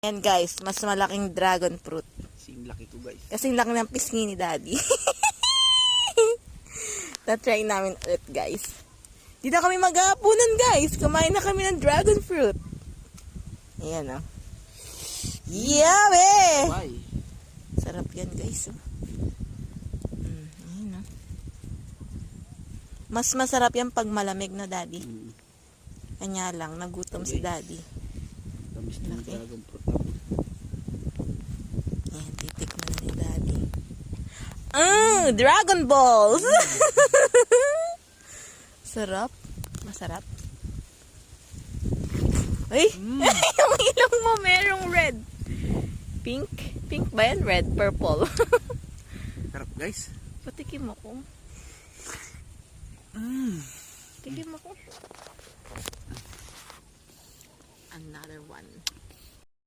Ayan guys, mas malaking dragon fruit. Kasing laki ko guys. Kasing laki ng pisngi ni Daddy. Na-try namin ulit guys. Di na kami mag-aapunan guys. Kumain na kami ng dragon fruit. Ayan oh. Yummy! Bye. Sarap yan guys oh. Ayan oh. Mas masarap yan pag malamig na Daddy. Kanya lang, nagutom si Daddy. Tamis na Laki. dragon fruit. Ayan, titikman na ni Daddy. Dragon Balls! Sarap. Masarap. Ay! Yung ilong mo merong red. Pink? Pink ba yan? Red? Purple? Sarap guys. Patikim ako. Tikim ako. Another one.